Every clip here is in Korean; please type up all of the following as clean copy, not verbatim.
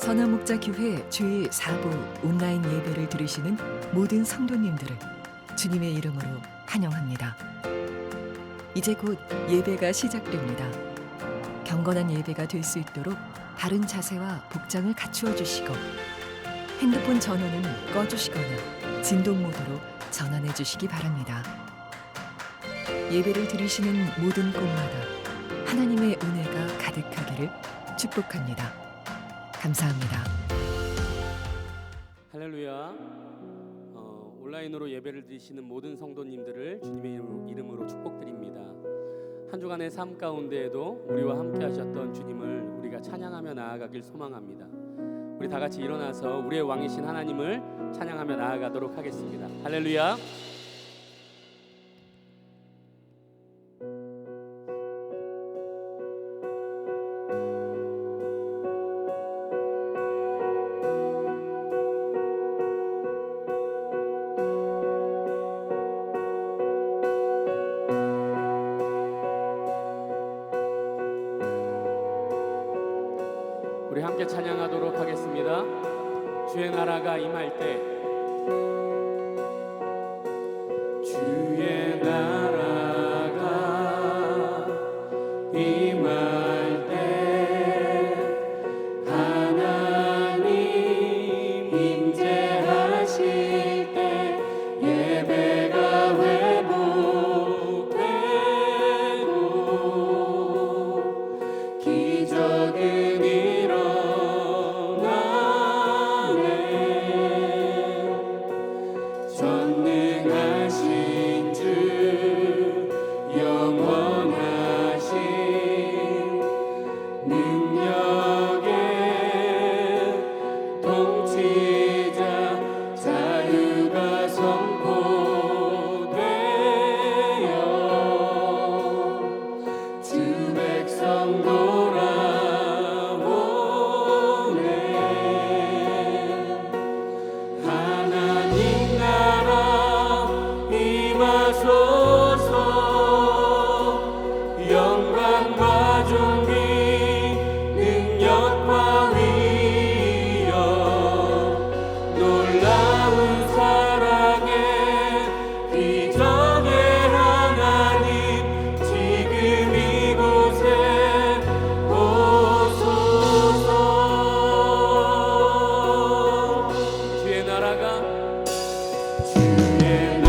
선화목자교회 주일 4부 온라인 예배를 들으시는 모든 성도님들을 주님의 이름으로 환영합니다. 이제 곧 예배가 시작됩니다. 경건한 예배가 될 수 있도록 바른 자세와 복장을 갖추어 주시고 핸드폰 전원은 꺼주시거나 진동 모드로 전환해 주시기 바랍니다. 예배를 들으시는 모든 곳마다 하나님의 은혜가 가득하기를 축복합니다. 감사합니다. 할렐루야. 온라인으로 예배를 드리시는 모든 성도님들을 주님의 이름으로 축복드립니다. 한 주간의 삶 가운데에도 우리와 함께 하셨던 주님을 우리가 찬양하며 나아가길 소망합니다. 우리 다 같이 일어나서 우리의 왕이신 하나님을 찬양하며 나아가도록 하겠습니다. 할렐루야. 우리 함께 찬양하도록 하겠습니다. 주의 나라가 임할 때, 주의 나라가 임할 때 하나님 임재하실 때 예배가 회복되고 기적은 전능하신 주 영원하신 능력의 통치자 자유가 선포되어 주 백성 돌아오네. 하나님 나라 임하소서. 영광과 존귀 능력과 위엄 놀라운 사랑의 기적의 하나님 지금 이곳에 오소서. 주의 나라가 전능하신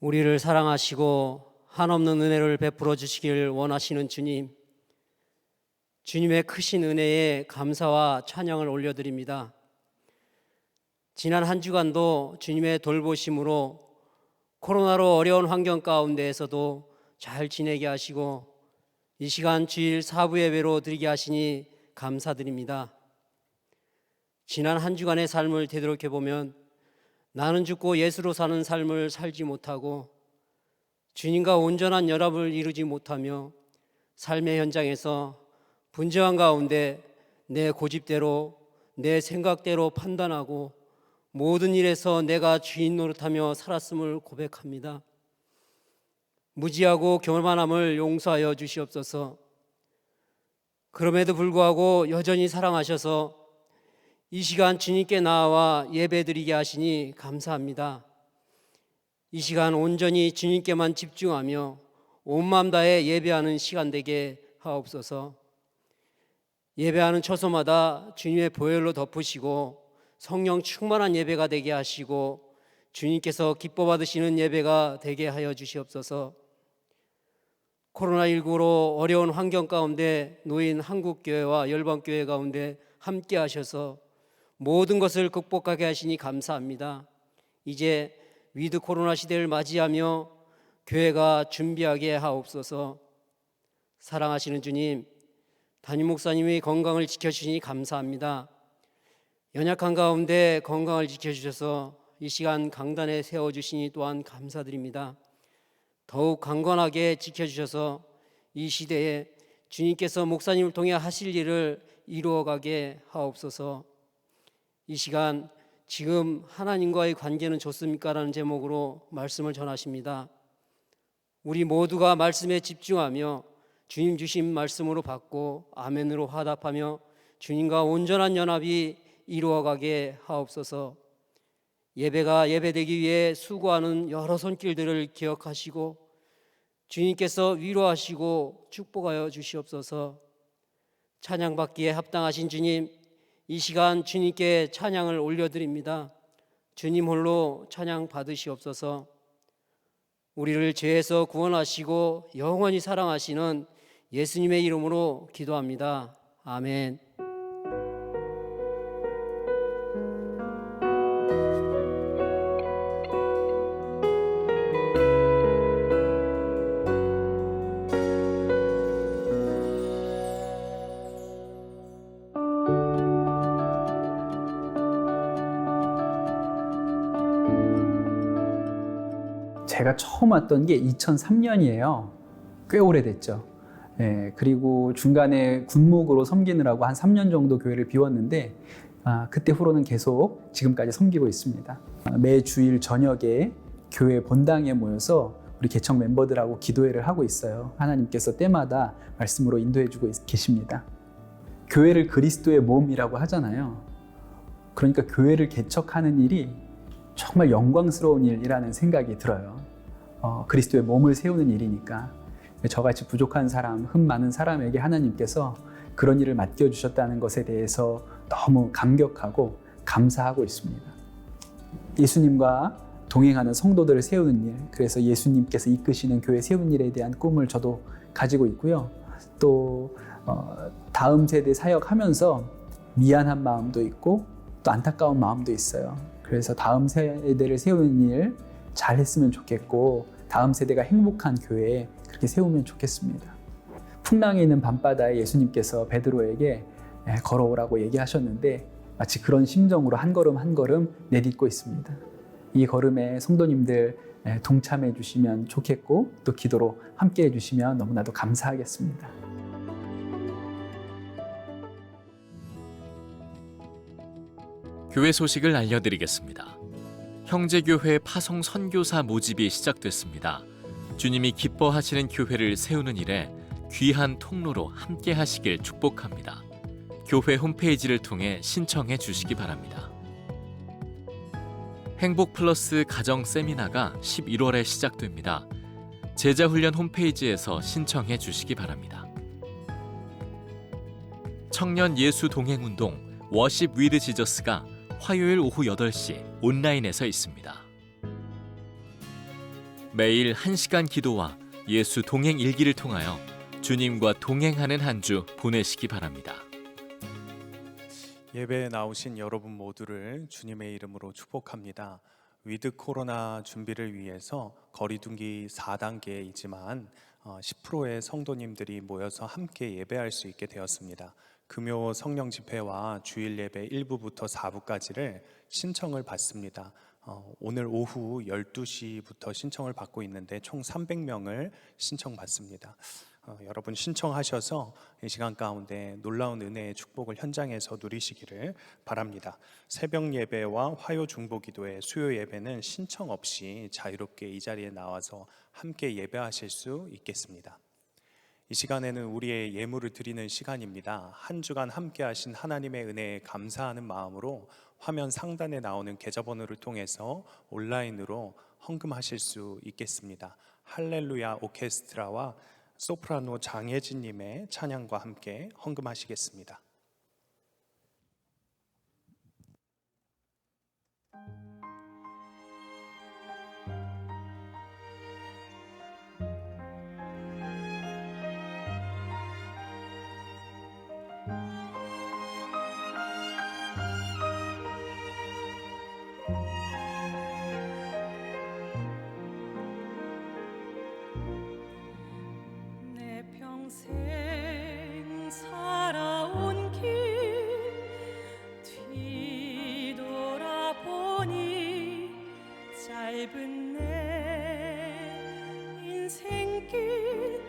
우리를 사랑하시고 한없는 은혜를 베풀어 주시길 원하시는 주님, 주님의 크신 은혜에 감사와 찬양을 올려드립니다. 지난 한 주간도 주님의 돌보심으로 코로나로 어려운 환경 가운데에서도 잘 지내게 하시고 이 시간 주일 사부 예배로 드리게 하시니 감사드립니다. 지난 한 주간의 삶을 되돌이켜 보면 나는 죽고 예수로 사는 삶을 살지 못하고 주님과 온전한 연합을 이루지 못하며 삶의 현장에서 분주한 가운데 내 고집대로 내 생각대로 판단하고 모든 일에서 내가 주인 노릇하며 살았음을 고백합니다. 무지하고 교만함을 용서하여 주시옵소서. 그럼에도 불구하고 여전히 사랑하셔서 이 시간 주님께 나와 예배드리게 하시니 감사합니다. 이 시간 온전히 주님께만 집중하며 온 마음 다해 예배하는 시간 되게 하옵소서. 예배하는 처소마다 주님의 보혈로 덮으시고 성령 충만한 예배가 되게 하시고 주님께서 기뻐 받으시는 예배가 되게 하여 주시옵소서. 코로나19로 어려운 환경 가운데 놓인 한국교회와 열방교회 가운데 함께 하셔서 모든 것을 극복하게 하시니 감사합니다. 이제 위드 코로나 시대를 맞이하며 교회가 준비하게 하옵소서. 사랑하시는 주님, 담임 목사님의 건강을 지켜주시니 감사합니다. 연약한 가운데 건강을 지켜주셔서 이 시간 강단에 세워주시니 또한 감사드립니다. 더욱 강건하게 지켜주셔서 이 시대에 주님께서 목사님을 통해 하실 일을 이루어가게 하옵소서. 이 시간 지금 하나님과의 관계는 좋습니까? 라는 제목으로 말씀을 전하십니다. 우리 모두가 말씀에 집중하며 주님 주신 말씀으로 받고 아멘으로 화답하며 주님과 온전한 연합이 이루어가게 하옵소서. 예배가 예배되기 위해 수고하는 여러 손길들을 기억하시고 주님께서 위로하시고 축복하여 주시옵소서. 찬양받기에 합당하신 주님, 이 시간 주님께 찬양을 올려드립니다. 주님 홀로 찬양 받으시옵소서. 우리를 죄에서 구원하시고 영원히 사랑하시는 예수님의 이름으로 기도합니다. 아멘. 제가 처음 왔던 게 2003년이에요. 꽤 오래됐죠. 그리고 중간에 군목으로 섬기느라고 한 3년 정도 교회를 비웠는데 그때 후로는 계속 지금까지 섬기고 있습니다. 매 주일 저녁에 교회 본당에 모여서 우리 개척 멤버들하고 기도회를 하고 있어요. 하나님께서 때마다 말씀으로 인도해 주고 계십니다. 교회를 그리스도의 몸이라고 하잖아요. 그러니까 교회를 개척하는 일이 정말 영광스러운 일이라는 생각이 들어요. 그리스도의 몸을 세우는 일이니까. 저같이 부족한 사람, 흠 많은 사람에게 하나님께서 그런 일을 맡겨주셨다는 것에 대해서 너무 감격하고 감사하고 있습니다. 예수님과 동행하는 성도들을 세우는 일, 그래서 예수님께서 이끄시는 교회 세우는 일에 대한 꿈을 저도 가지고 있고요. 또 다음 세대 사역하면서 미안한 마음도 있고 또 안타까운 마음도 있어요. 그래서 다음 세대를 세우는 일 잘했으면 좋겠고 다음 세대가 행복한 교회에 그렇게 세우면 좋겠습니다. 풍랑이 있는 밤바다에 예수님께서 베드로에게 걸어오라고 얘기하셨는데 마치 그런 심정으로 한 걸음 한 걸음 내딛고 있습니다. 이 걸음에 성도님들 동참해 주시면 좋겠고 또 기도로 함께 해 주시면 너무나도 감사하겠습니다. 교회 소식을 알려드리겠습니다. 형제교회 파송 선교사 모집이 시작됐습니다. 주님이 기뻐하시는 교회를 세우는 일에 귀한 통로로 함께 하시길 축복합니다. 교회 홈페이지를 통해 신청해 주시기 바랍니다. 행복플러스 가정 세미나가 11월에 시작됩니다. 제자훈련 홈페이지에서 신청해 주시기 바랍니다. 청년 예수 동행운동 워십 위드 지저스가 화요일 오후 8시 온라인에서 있습니다. 매일 1시간 기도와 예수 동행 일기를 통하여 주님과 동행하는 한 주 보내시기 바랍니다. 예배에 나오신 여러분 모두를 주님의 이름으로 축복합니다. 위드 코로나 준비를 위해서 거리두기 4단계이지만 10%의 성도님들이 모여서 함께 예배할 수 있게 되었습니다. 금요 성령 집회와 주일 예배 1부부터 4부까지를 신청을 받습니다. 오늘 오후 12시부터 신청을 받고 있는데 총 300명을 신청받습니다. 여러분 신청하셔서 이 시간 가운데 놀라운 은혜의 축복을 현장에서 누리시기를 바랍니다. 새벽 예배와 화요 중보 기도회, 수요 예배는 신청 없이 자유롭게 이 자리에 나와서 함께 예배하실 수 있겠습니다. 이 시간에는 우리의 예물을 드리는 시간입니다. 한 주간 함께 하신 하나님의 은혜에 감사하는 마음으로 화면 상단에 나오는 계좌번호를 통해서 온라인으로 헌금하실 수 있겠습니다. 할렐루야 오케스트라와 소프라노 장혜진님의 찬양과 함께 헌금하시겠습니다. 평생 살아온 길 뒤돌아보니 짧은 내 인생길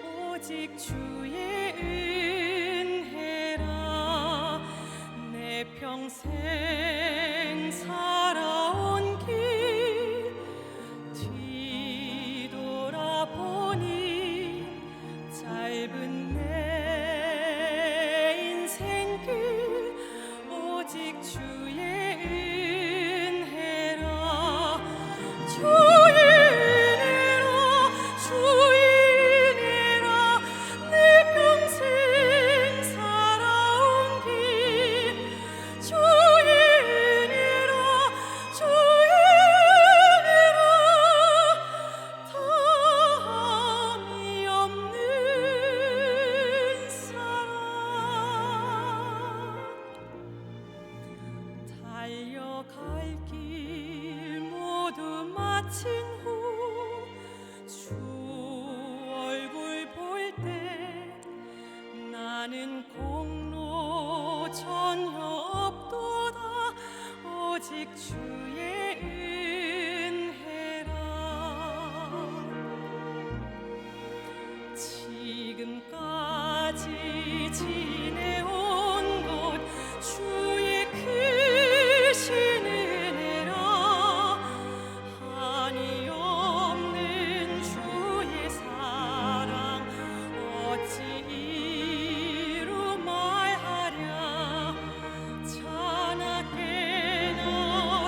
오직 주의 은혜라. 내 평생 살아온 길 뒤돌아보니 짧은 내 인생길 오직 주의 은혜라. 주의 은혜라 주의 은혜라. 내 평생 살아온 길 주의 은혜라 주의 은혜라. 다함이 없는 사랑 달려갈 길 모두 마친 후 주 얼굴 볼 때 나는 공로 전혀 없도다 오직 주의 은혜라. 지금까지 지내온 것 주의 크신 은혜라. 한이 없는 주의 사랑 어찌 이루 말하랴. 자나깨나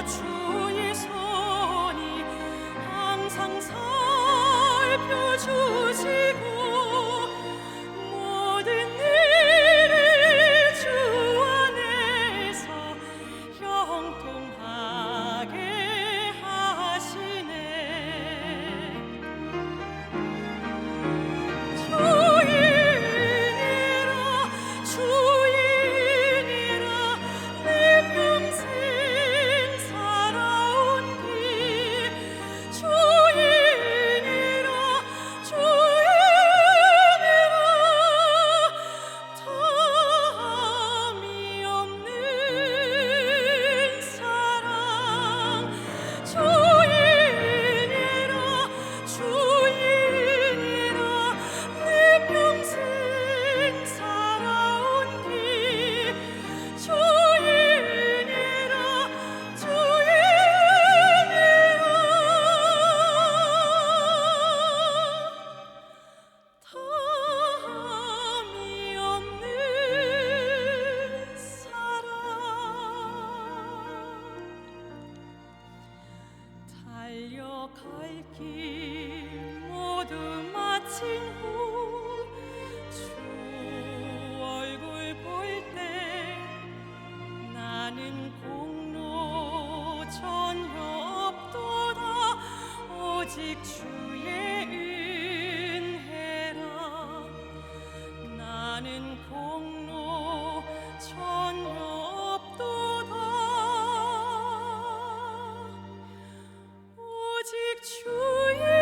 주의 손이 항상 살펴주시고 모든 일을 주 안에서 형통하게 하시네. 주의 은혜라 주의 은혜라. 내 평생 살아온 길 주의 은혜라 주의 은혜라. 다함이 없는 사랑 주의 은혜라 주의 은혜라. 내 평생 살아온 길 주의 은혜라 주의 은혜라. 다함이 없는 사랑 달려갈 길 모두 마친 후 주 얼굴 볼 때 나는 공로 전혀 없도다 오직 오직 주의 은혜라. 나는 공로 전혀 없도다. 오직 주의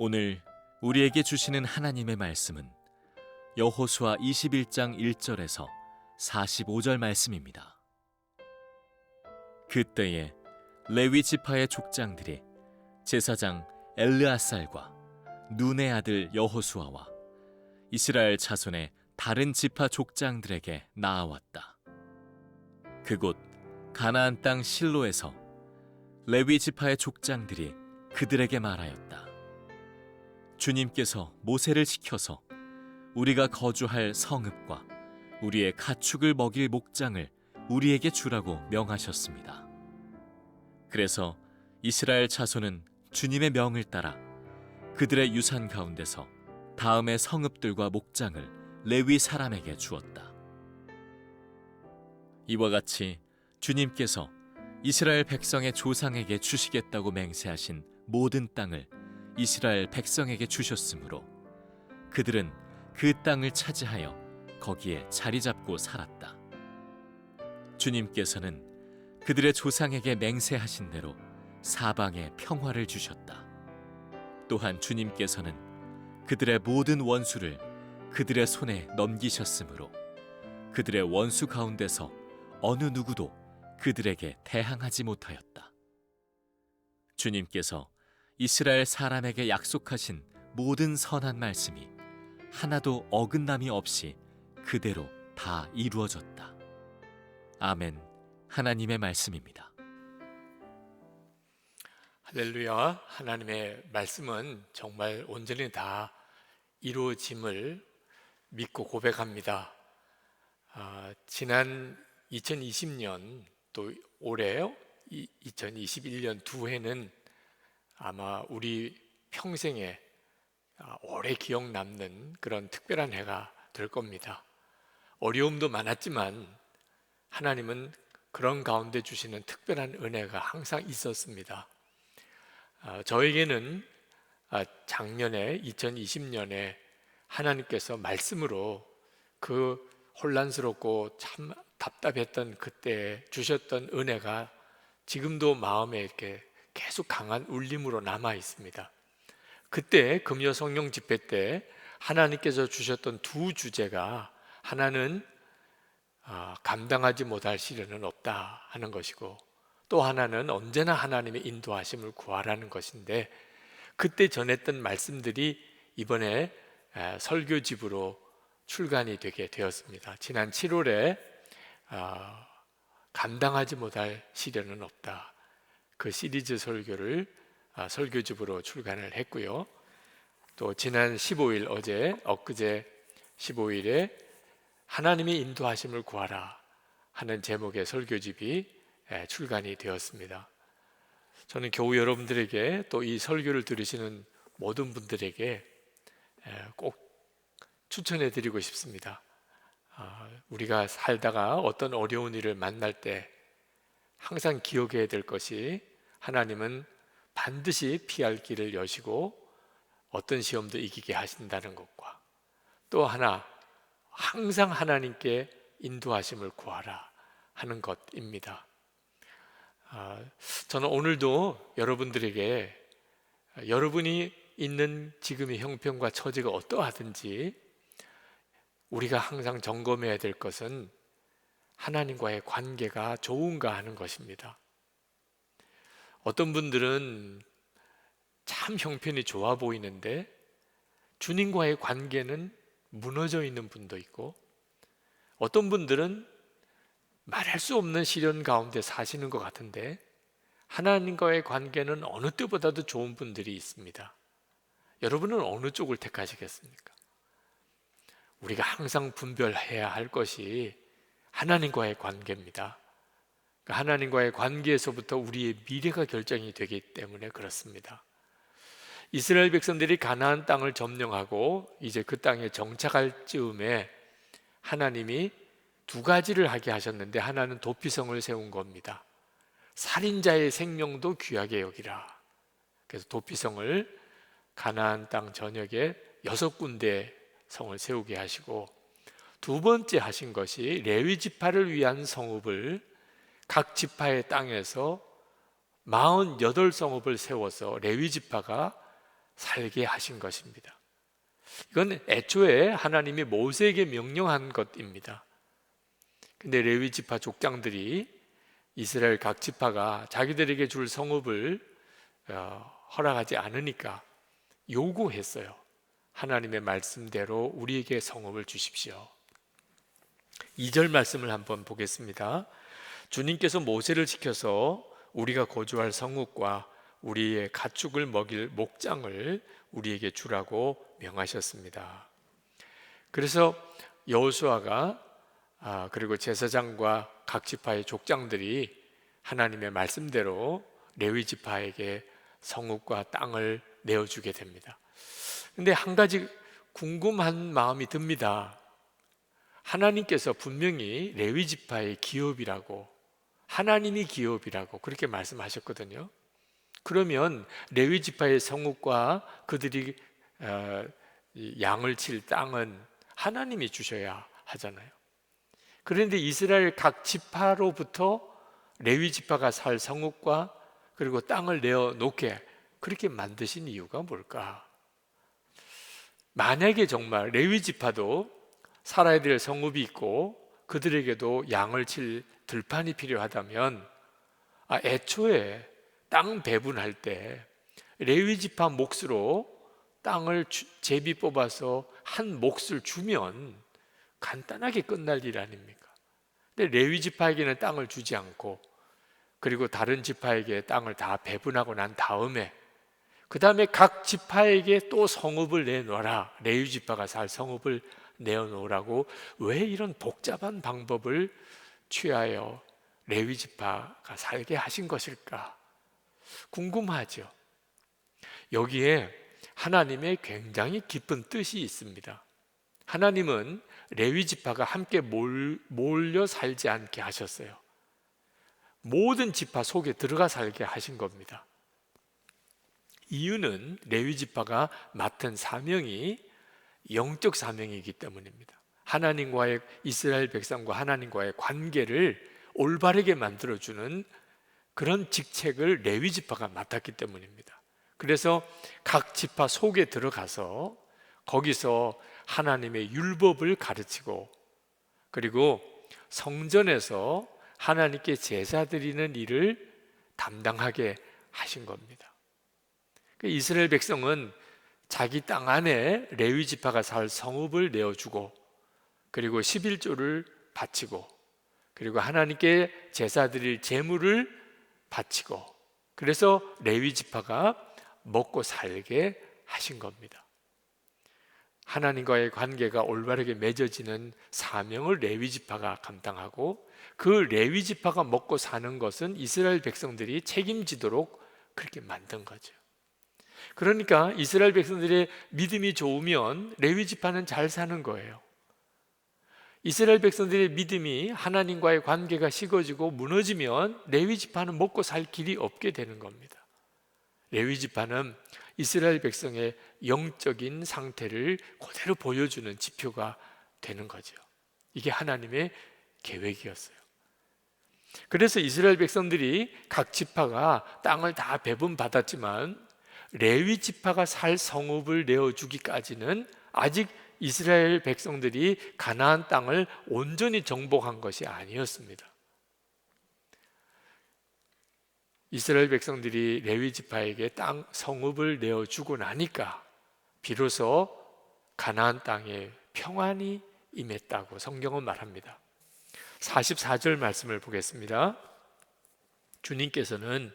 오늘 우리에게 주시는 하나님의 말씀은 여호수아 21장 1절에서 45절 말씀입니다. 그때에 레위 지파의 족장들이 제사장 엘르아살과 눈의 아들 여호수아와 이스라엘 자손의 다른 지파 족장들에게 나아왔다. 그곳 가나안 땅 실로에서 레위 지파의 족장들이 그들에게 말하였다. 주님께서 모세를 시켜서 우리가 거주할 성읍과 우리의 가축을 먹일 목장을 우리에게 주라고 명하셨습니다. 그래서 이스라엘 자손은 주님의 명을 따라 그들의 유산 가운데서 다음의 성읍들과 목장을 레위 사람에게 주었다. 이와 같이 주님께서 이스라엘 백성의 조상에게 주시겠다고 맹세하신 모든 땅을 이스라엘 백성에게 주셨으므로 그들은 그 땅을 차지하여 거기에 자리 잡고 살았다. 주님께서는 그들의 조상에게 맹세하신 대로 사방에 평화를 주셨다. 또한 주님께서는 그들의 모든 원수를 그들의 손에 넘기셨으므로 그들의 원수 가운데서 어느 누구도 그들에게 대항하지 못하였다. 주님께서 이스라엘 사람에게 약속하신 모든 선한 말씀이 하나도 어긋남이 없이 그대로 다 이루어졌다. 아멘. 하나님의 말씀입니다. 할렐루야. 하나님의 말씀은 정말 온전히 다 이루어짐을 믿고 고백합니다. 지난 2020년 또 올해 2021년 두 해는 아마 우리 평생에 오래 기억 남는 그런 특별한 해가 될 겁니다. 어려움도 많았지만 하나님은 그런 가운데 주시는 특별한 은혜가 항상 있었습니다. 저에게는 작년에 2020년에 하나님께서 말씀으로 그 혼란스럽고 참 답답했던 그때 주셨던 은혜가 지금도 마음에 이렇게 계속 강한 울림으로 남아 있습니다. 그때 금요 성령 집회 때 하나님께서 주셨던 두 주제가 하나는 감당하지 못할 시련은 없다 하는 것이고 또 하나는 언제나 하나님의 인도하심을 구하라는 것인데 그때 전했던 말씀들이 이번에 설교집으로 출간이 되게 되었습니다. 지난 7월에 감당하지 못할 시련은 없다 그 시리즈 설교를 설교집으로 출간을 했고요. 또 지난 15일 엊그제 15일에 하나님의 인도하심을 구하라 하는 제목의 설교집이 출간이 되었습니다. 저는 교우 여러분들에게 또 이 설교를 들으시는 모든 분들에게 꼭 추천해 드리고 싶습니다. 우리가 살다가 어떤 어려운 일을 만날 때 항상 기억해야 될 것이 하나님은 반드시 피할 길을 여시고 어떤 시험도 이기게 하신다는 것과 또 하나 항상 하나님께 인도하심을 구하라 하는 것입니다. 저는 오늘도 여러분들에게 여러분이 있는 지금의 형편과 처지가 어떠하든지 우리가 항상 점검해야 될 것은 하나님과의 관계가 좋은가 하는 것입니다. 어떤 분들은 참 형편이 좋아 보이는데 주님과의 관계는 무너져 있는 분도 있고 어떤 분들은 말할 수 없는 시련 가운데 사시는 것 같은데 하나님과의 관계는 어느 때보다도 좋은 분들이 있습니다. 여러분은 어느 쪽을 택하시겠습니까? 우리가 항상 분별해야 할 것이 하나님과의 관계입니다. 하나님과의 관계에서부터 우리의 미래가 결정이 되기 때문에 그렇습니다. 이스라엘 백성들이 가나안 땅을 점령하고 이제 그 땅에 정착할 즈음에 하나님이 두 가지를 하게 하셨는데, 하나는 도피성을 세운 겁니다. 살인자의 생명도 귀하게 여기라. 그래서 도피성을 가나안 땅 전역에 6군데 성을 세우게 하시고, 두 번째 하신 것이 레위 지파를 위한 성읍을 각 지파의 땅에서 48성읍을 세워서 레위 지파가 살게 하신 것입니다. 이건 애초에 하나님이 모세에게 명령한 것입니다. 근데 레위 지파 족장들이 이스라엘 각 지파가 자기들에게 줄 성읍을 허락하지 않으니까 요구했어요. 하나님의 말씀대로 우리에게 성읍을 주십시오. 2절 말씀을 한번 보겠습니다. 주님께서 모세를 시켜서 우리가 거주할 성읍과 우리의 가축을 먹일 목장을 우리에게 주라고 명하셨습니다. 그래서 여호수아가 그리고 제사장과 각 지파의 족장들이 하나님의 말씀대로 레위 지파에게 성읍과 땅을 내어주게 됩니다. 근데 한 가지 궁금한 마음이 듭니다. 하나님께서 분명히 레위 지파의 기업이라고, 하나님이 기업이라고 그렇게 말씀하셨거든요. 그러면 레위 지파의 성읍과 그들이 양을 칠 땅은 하나님이 주셔야 하잖아요. 그런데 이스라엘 각 지파로부터 레위 지파가 살 성읍과 그리고 땅을 내어놓게 그렇게 만드신 이유가 뭘까? 만약에 정말 레위 지파도 살아야 될 성읍이 있고 그들에게도 양을 칠 들판이 필요하다면 애초에 땅 배분할 때 레위 지파 몫으로 땅을 제비 뽑아서 한 몫을 주면 간단하게 끝날 일 아닙니까? 근데 레위 지파에게는 땅을 주지 않고 그리고 다른 지파에게 땅을 다 배분하고 난 다음에 그 다음에 각 지파에게 또 성읍을 내놓아라, 레위 지파가 살 성읍을 내어놓으라고 왜 이런 복잡한 방법을 취하여 레위 지파가 살게 하신 것일까? 궁금하죠. 여기에 하나님의 굉장히 깊은 뜻이 있습니다. 하나님은 레위 지파가 함께 몰려 살지 않게 하셨어요. 모든 지파 속에 들어가 살게 하신 겁니다. 이유는 레위 지파가 맡은 사명이 영적 사명이기 때문입니다. 하나님과의, 이스라엘 백성과 하나님과의 관계를 올바르게 만들어주는 그런 직책을 레위 지파가 맡았기 때문입니다. 그래서 각 지파 속에 들어가서 거기서 하나님의 율법을 가르치고 그리고 성전에서 하나님께 제사 드리는 일을 담당하게 하신 겁니다. 이스라엘 백성은 자기 땅 안에 레위 지파가 살 성읍을 내어주고 그리고 11조를 바치고 그리고 하나님께 제사 드릴 제물을 바치고 그래서 레위 지파가 먹고 살게 하신 겁니다. 하나님과의 관계가 올바르게 맺어지는 사명을 레위 지파가 감당하고 그 레위 지파가 먹고 사는 것은 이스라엘 백성들이 책임지도록 그렇게 만든 거죠. 그러니까 이스라엘 백성들의 믿음이 좋으면 레위 지파는 잘 사는 거예요. 이스라엘 백성들의 믿음이 하나님과의 관계가 식어지고 무너지면 레위 지파는 먹고 살 길이 없게 되는 겁니다. 레위 지파는 이스라엘 백성의 영적인 상태를 그대로 보여주는 지표가 되는 거죠. 이게 하나님의 계획이었어요. 그래서 이스라엘 백성들이 각 지파가 땅을 다 배분받았지만 레위 지파가 살 성읍을 내어주기까지는 아직 이스라엘 백성들이 가나안 땅을 온전히 정복한 것이 아니었습니다. 이스라엘 백성들이 레위 지파에게 땅 성읍을 내어주고 나니까 비로소 가나안 땅에 평안이 임했다고 성경은 말합니다. 44절 말씀을 보겠습니다. 주님께서는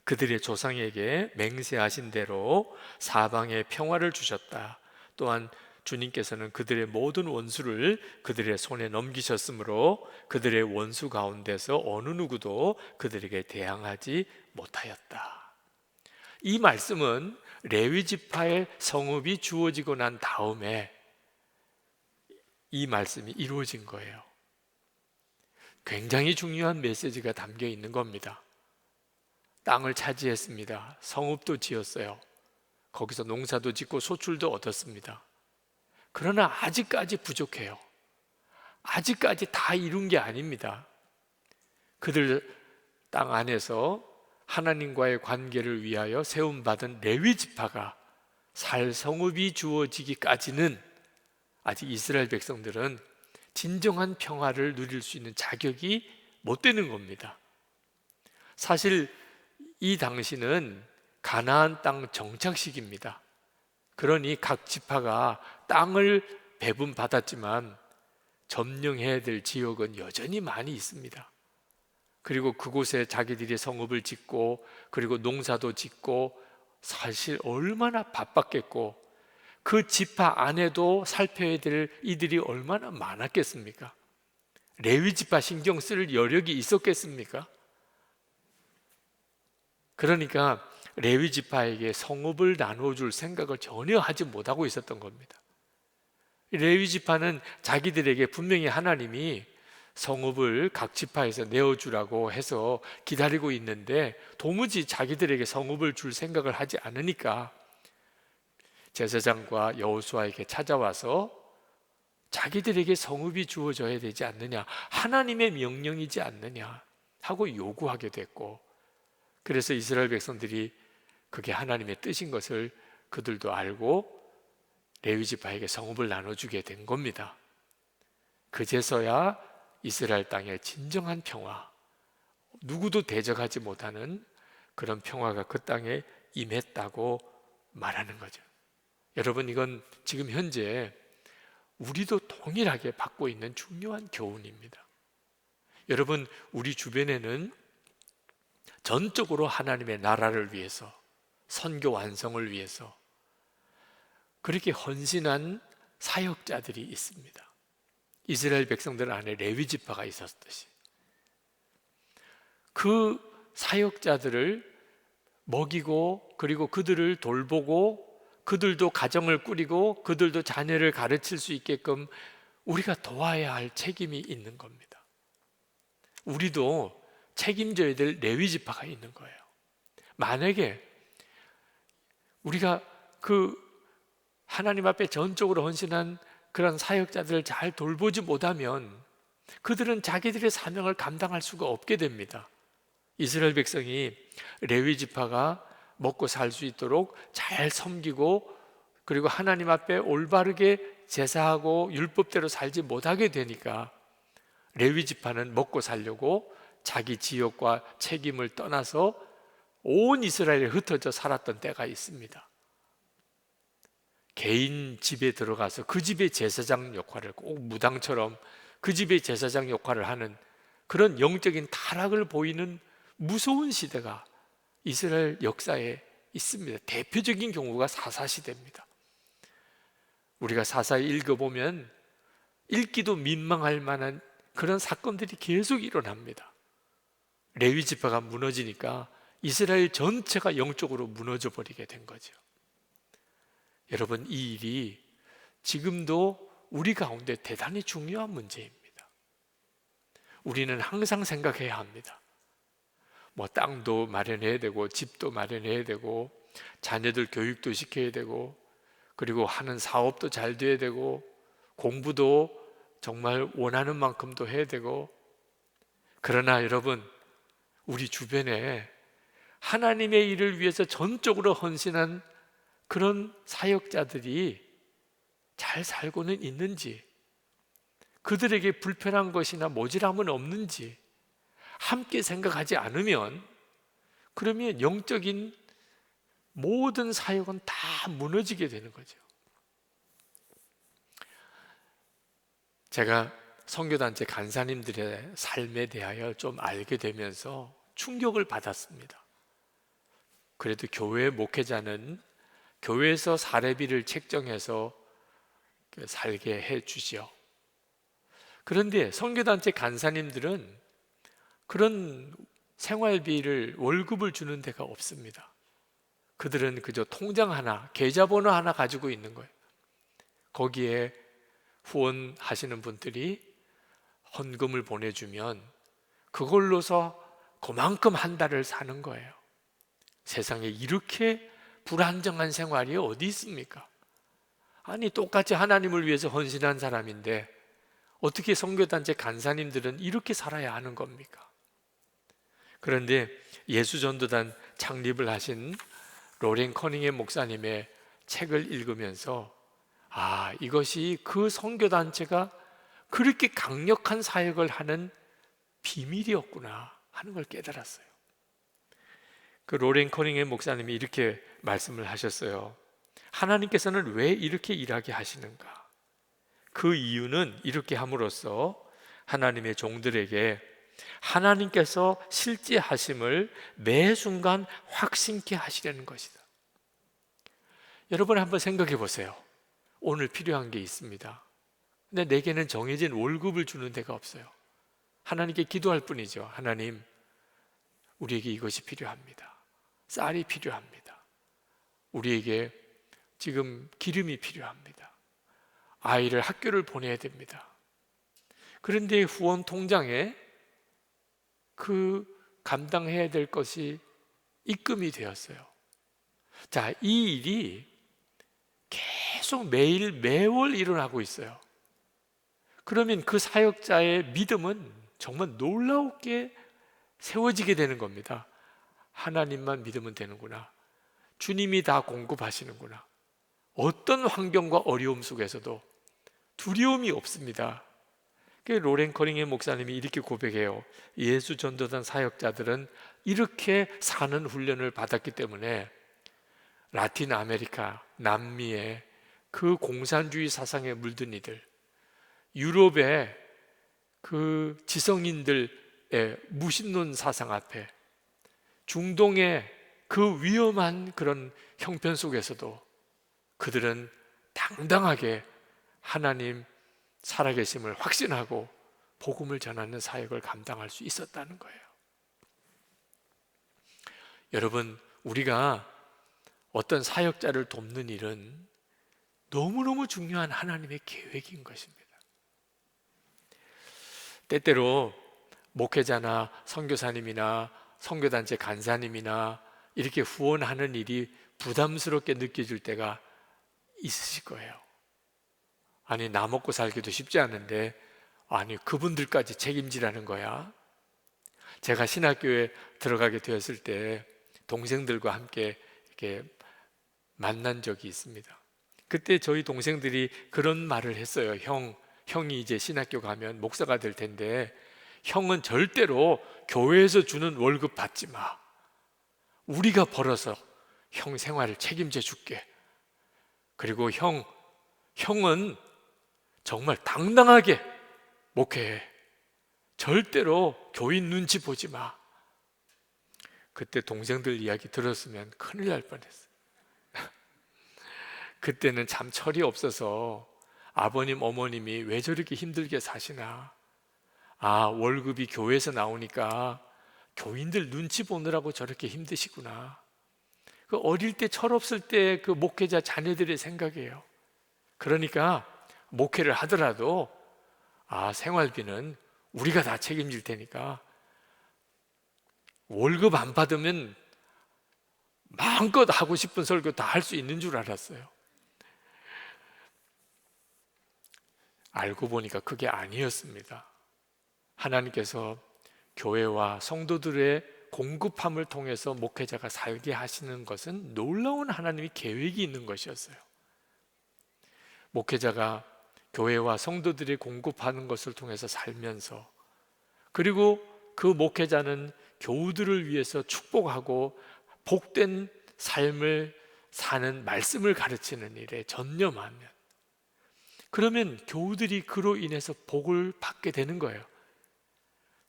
그들의 조상에게 맹세하신 대로 사방에 평화를 주셨다. 또한 주님께서는 그들의 모든 원수를 그들의 손에 넘기셨으므로 그들의 원수 가운데서 어느 누구도 그들에게 대항하지 못하였다. 이 말씀은 레위 지파의 성읍이 주어지고 난 다음에 이 말씀이 이루어진 거예요. 굉장히 중요한 메시지가 담겨 있는 겁니다. 땅을 차지했습니다. 성읍도 지었어요. 거기서 농사도 짓고 소출도 얻었습니다. 그러나 아직까지 부족해요. 아직까지 다 이룬 게 아닙니다. 그들 땅 안에서 하나님과의 관계를 위하여 세움받은 레위 지파가 살 성읍이 주어지기까지는 아직 이스라엘 백성들은 진정한 평화를 누릴 수 있는 자격이 못 되는 겁니다. 사실 이 당시는 가나안 땅 정착 시기입니다. 그러니 각 지파가 땅을 배분받았지만 점령해야 될 지역은 여전히 많이 있습니다. 그리고 그곳에 자기들이 성읍을 짓고 그리고 농사도 짓고 사실 얼마나 바빴겠고 그 지파 안에도 살펴야 될 이들이 얼마나 많았겠습니까? 레위 지파 신경 쓸 여력이 있었겠습니까? 그러니까 레위 지파에게 성읍을 나눠줄 생각을 전혀 하지 못하고 있었던 겁니다. 레위 지파는 자기들에게 분명히 하나님이 성읍을 각 지파에서 내어주라고 해서 기다리고 있는데 도무지 자기들에게 성읍을 줄 생각을 하지 않으니까 제사장과 여호수아에게 찾아와서 자기들에게 성읍이 주어져야 되지 않느냐, 하나님의 명령이지 않느냐 하고 요구하게 됐고, 그래서 이스라엘 백성들이 그게 하나님의 뜻인 것을 그들도 알고 레위 지파에게 성읍을 나눠주게 된 겁니다. 그제서야 이스라엘 땅의 진정한 평화, 누구도 대적하지 못하는 그런 평화가 그 땅에 임했다고 말하는 거죠. 여러분, 이건 지금 현재 우리도 동일하게 받고 있는 중요한 교훈입니다. 여러분, 우리 주변에는 전적으로 하나님의 나라를 위해서, 선교 완성을 위해서 그렇게 헌신한 사역자들이 있습니다. 이스라엘 백성들 안에 레위 지파가 있었듯이 그 사역자들을 먹이고 그리고 그들을 돌보고 그들도 가정을 꾸리고 그들도 자녀를 가르칠 수 있게끔 우리가 도와야 할 책임이 있는 겁니다. 우리도 책임져야 될 레위 지파가 있는 거예요. 만약에 우리가 그 하나님 앞에 전적으로 헌신한 그런 사역자들을 잘 돌보지 못하면 그들은 자기들의 사명을 감당할 수가 없게 됩니다. 이스라엘 백성이 레위 지파가 먹고 살 수 있도록 잘 섬기고 그리고 하나님 앞에 올바르게 제사하고 율법대로 살지 못하게 되니까 레위 지파는 먹고 살려고 자기 지역과 책임을 떠나서 온 이스라엘에 흩어져 살았던 때가 있습니다. 개인 집에 들어가서 그 집의 제사장 역할을 꼭 무당처럼 그 집의 제사장 역할을 하는 그런 영적인 타락을 보이는 무서운 시대가 이스라엘 역사에 있습니다. 대표적인 경우가 사사시대입니다. 우리가 사사에 읽어보면 읽기도 민망할 만한 그런 사건들이 계속 일어납니다. 레위 지파가 무너지니까 이스라엘 전체가 영적으로 무너져 버리게 된 거죠. 여러분, 이 일이 지금도 우리 가운데 대단히 중요한 문제입니다. 우리는 항상 생각해야 합니다. 뭐 땅도 마련해야 되고 집도 마련해야 되고 자녀들 교육도 시켜야 되고 그리고 하는 사업도 잘 돼야 되고 공부도 정말 원하는 만큼도 해야 되고, 그러나 여러분, 우리 주변에 하나님의 일을 위해서 전적으로 헌신한 그런 사역자들이 잘 살고는 있는지, 그들에게 불편한 것이나 모질함은 없는지 함께 생각하지 않으면 그러면 영적인 모든 사역은 다 무너지게 되는 거죠. 제가 선교단체 간사님들의 삶에 대하여 좀 알게 되면서 충격을 받았습니다. 그래도 교회 목회자는 교회에서 사례비를 책정해서 살게 해 주시오. 그런데 선교단체 간사님들은 그런 생활비를 월급을 주는 데가 없습니다. 그들은 그저 통장 하나, 계좌번호 하나 가지고 있는 거예요. 거기에 후원하시는 분들이 헌금을 보내주면 그걸로서 그만큼 한 달을 사는 거예요. 세상에 이렇게 불안정한 생활이 어디 있습니까? 아니, 똑같이 하나님을 위해서 헌신한 사람인데 어떻게 선교단체 간사님들은 이렇게 살아야 하는 겁니까? 그런데 예수전도단 창립을 하신 로렌 커닝햄 목사님의 책을 읽으면서 이것이 그 선교단체가 그렇게 강력한 사역을 하는 비밀이었구나 하는 걸 깨달았어요. 그 로렌 커닝햄 목사님이 이렇게 말씀을 하셨어요. 하나님께서는 왜 이렇게 일하게 하시는가? 그 이유는 이렇게 함으로써 하나님의 종들에게 하나님께서 실제 하심을 매 순간 확신케 하시려는 것이다. 여러분 한번 생각해 보세요. 오늘 필요한 게 있습니다. 근데 내게는 정해진 월급을 주는 데가 없어요. 하나님께 기도할 뿐이죠. 하나님, 우리에게 이것이 필요합니다. 쌀이 필요합니다. 우리에게 지금 기름이 필요합니다. 아이를 학교를 보내야 됩니다. 그런데 후원 통장에 그 감당해야 될 것이 입금이 되었어요. 자, 이 일이 계속 매일 매월 일어나고 있어요. 그러면 그 사역자의 믿음은 정말 놀라웠게 세워지게 되는 겁니다. 하나님만 믿으면 되는구나. 주님이 다 공급하시는구나. 어떤 환경과 어려움 속에서도 두려움이 없습니다. 로렌 커닝햄 목사님이 이렇게 고백해요. 예수 전도단 사역자들은 이렇게 사는 훈련을 받았기 때문에 라틴 아메리카, 남미의 그 공산주의 사상에 물든 이들, 유럽의 그 지성인들의 무신론 사상 앞에, 중동의 그 위험한 그런 형편 속에서도 그들은 당당하게 하나님 살아계심을 확신하고 복음을 전하는 사역을 감당할 수 있었다는 거예요. 여러분, 우리가 어떤 사역자를 돕는 일은 너무너무 중요한 하나님의 계획인 것입니다. 때때로 목회자나 선교사님이나 선교단체 간사님이나 이렇게 후원하는 일이 부담스럽게 느껴질 때가 있으실 거예요. 아니, 나 먹고 살기도 쉽지 않은데 아니, 그분들까지 책임지라는 거야? 제가 신학교에 들어가게 되었을 때 동생들과 함께 이렇게 만난 적이 있습니다. 그때 저희 동생들이 그런 말을 했어요. 형이 이제 신학교 가면 목사가 될 텐데 형은 절대로 교회에서 주는 월급 받지 마. 우리가 벌어서 형 생활을 책임져 줄게. 그리고 형은 정말 당당하게 목회해. 절대로 교인 눈치 보지 마. 그때 동생들 이야기 들었으면 큰일 날 뻔했어요. 그때는 참 철이 없어서 아버님, 어머님이 왜 저렇게 힘들게 사시나. 월급이 교회에서 나오니까 교인들 눈치 보느라고 저렇게 힘드시구나. 그 어릴 때 철없을 때 그 목회자 자녀들의 생각이에요. 그러니까 목회를 하더라도 생활비는 우리가 다 책임질 테니까 월급 안 받으면 마음껏 하고 싶은 설교 다 할 수 있는 줄 알았어요. 알고 보니까 그게 아니었습니다. 하나님께서 교회와 성도들의 공급함을 통해서 목회자가 살게 하시는 것은 놀라운 하나님의 계획이 있는 것이었어요. 목회자가 교회와 성도들이 공급하는 것을 통해서 살면서, 그리고 그 목회자는 교우들을 위해서 축복하고 복된 삶을 사는 말씀을 가르치는 일에 전념하면, 그러면 교우들이 그로 인해서 복을 받게 되는 거예요.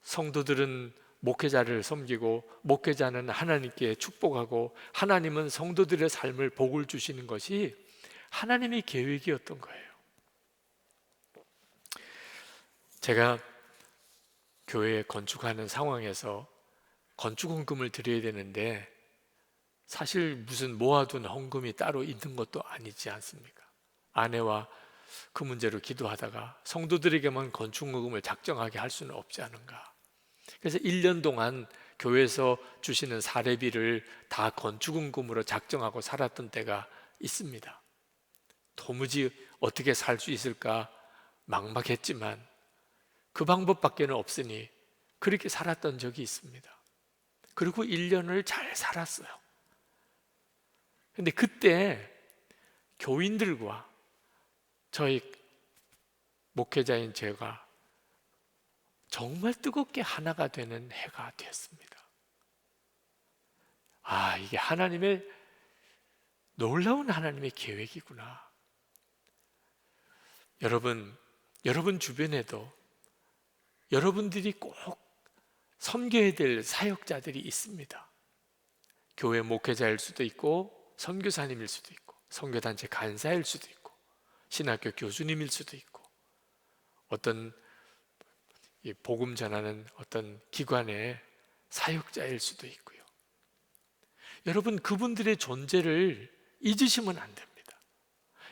성도들은 목회자를 섬기고 목회자는 하나님께 축복하고 하나님은 성도들의 삶을 복을 주시는 것이 하나님의 계획이었던 거예요. 제가 교회 건축하는 상황에서 건축헌금을 드려야 되는데 사실 무슨 모아둔 헌금이 따로 있는 것도 아니지 않습니까? 아내와 그 문제로 기도하다가 성도들에게만 건축헌금을 작정하게 할 수는 없지 않은가. 그래서 1년 동안 교회에서 주시는 사례비를 다 건축헌금으로 작정하고 살았던 때가 있습니다. 도무지 어떻게 살 수 있을까 막막했지만 그 방법밖에는 없으니 그렇게 살았던 적이 있습니다. 그리고 1년을 잘 살았어요. 근데 그때 교인들과 저희 목회자인 제가 정말 뜨겁게 하나가 되는 해가 되었습니다. 아, 이게 하나님의 놀라운 하나님의 계획이구나. 여러분 주변에도 여러분들이 꼭 섬겨야 될 사역자들이 있습니다. 교회 목회자일 수도 있고 선교사님일 수도 있고 선교단체 간사일 수도 있고 신학교 교수님일 수도 있고 어떤 복음 전하는 어떤 기관의 사역자일 수도 있고요. 여러분 그분들의 존재를 잊으시면 안 됩니다.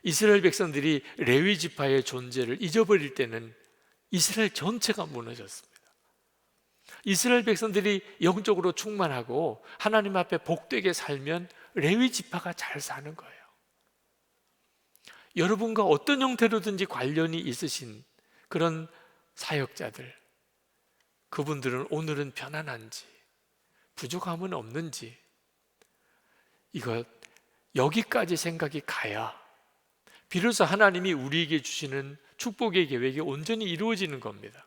이스라엘 백성들이 레위 지파의 존재를 잊어버릴 때는 이스라엘 전체가 무너졌습니다. 이스라엘 백성들이 영적으로 충만하고 하나님 앞에 복되게 살면 레위 지파가 잘 사는 거예요. 여러분과 어떤 형태로든지 관련이 있으신 그런 사역자들, 그분들은 오늘은 편안한지 부족함은 없는지 이거 여기까지 생각이 가야 비로소 하나님이 우리에게 주시는 축복의 계획이 온전히 이루어지는 겁니다.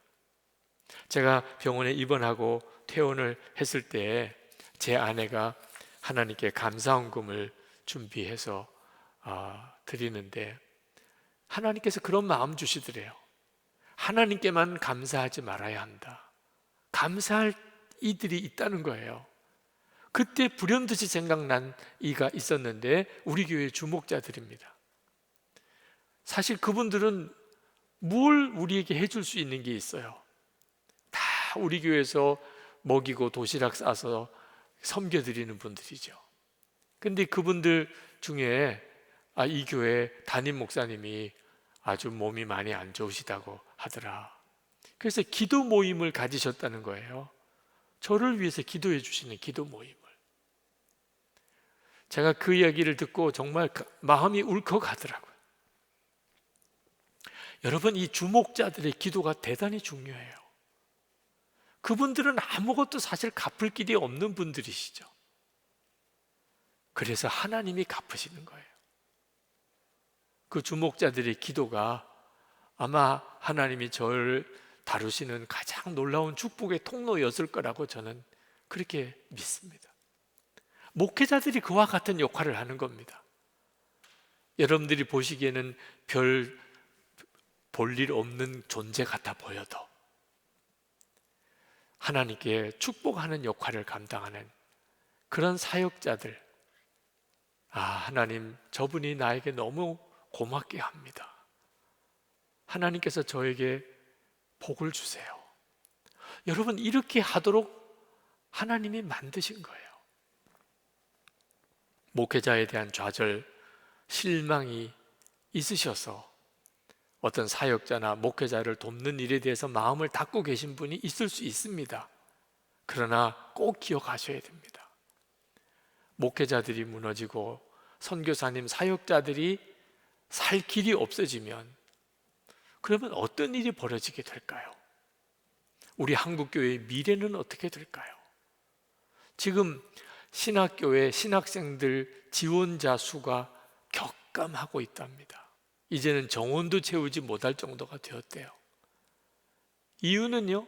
제가 병원에 입원하고 퇴원을 했을 때 제 아내가 하나님께 감사헌금을 준비해서 드리는데 하나님께서 그런 마음 주시더래요. 하나님께만 감사하지 말아야 한다. 감사할 이들이 있다는 거예요. 그때 불현듯이 생각난 이가 있었는데 우리 교회 주목자들입니다. 사실 그분들은 뭘 우리에게 해줄 수 있는 게 있어요? 다 우리 교회에서 먹이고 도시락 싸서 섬겨드리는 분들이죠. 근데 그분들 중에 이 교회 담임 목사님이 아주 몸이 많이 안 좋으시다고 하더라. 그래서 기도 모임을 가지셨다는 거예요. 저를 위해서 기도해 주시는 기도 모임을. 제가 그 이야기를 듣고 정말 마음이 울컥하더라고요. 여러분, 이 주목자들의 기도가 대단히 중요해요. 그분들은 아무것도 사실 갚을 길이 없는 분들이시죠. 그래서 하나님이 갚으시는 거예요. 그 주목자들의 기도가 아마 하나님이 저를 다루시는 가장 놀라운 축복의 통로였을 거라고 저는 그렇게 믿습니다. 목회자들이 그와 같은 역할을 하는 겁니다. 여러분들이 보시기에는 별 볼 일 없는 존재 같아 보여도 하나님께 축복하는 역할을 감당하는 그런 사역자들, 하나님 저분이 나에게 너무 고맙게 합니다. 하나님께서 저에게 복을 주세요. 여러분, 이렇게 하도록 하나님이 만드신 거예요. 목회자에 대한 좌절, 실망이 있으셔서 어떤 사역자나 목회자를 돕는 일에 대해서 마음을 닫고 계신 분이 있을 수 있습니다. 그러나 꼭 기억하셔야 됩니다. 목회자들이 무너지고 선교사님, 사역자들이 살 길이 없어지면 그러면 어떤 일이 벌어지게 될까요? 우리 한국교회의 미래는 어떻게 될까요? 지금 신학교회 신학생들 지원자 수가 격감하고 있답니다. 이제는 정원도 채우지 못할 정도가 되었대요. 이유는요,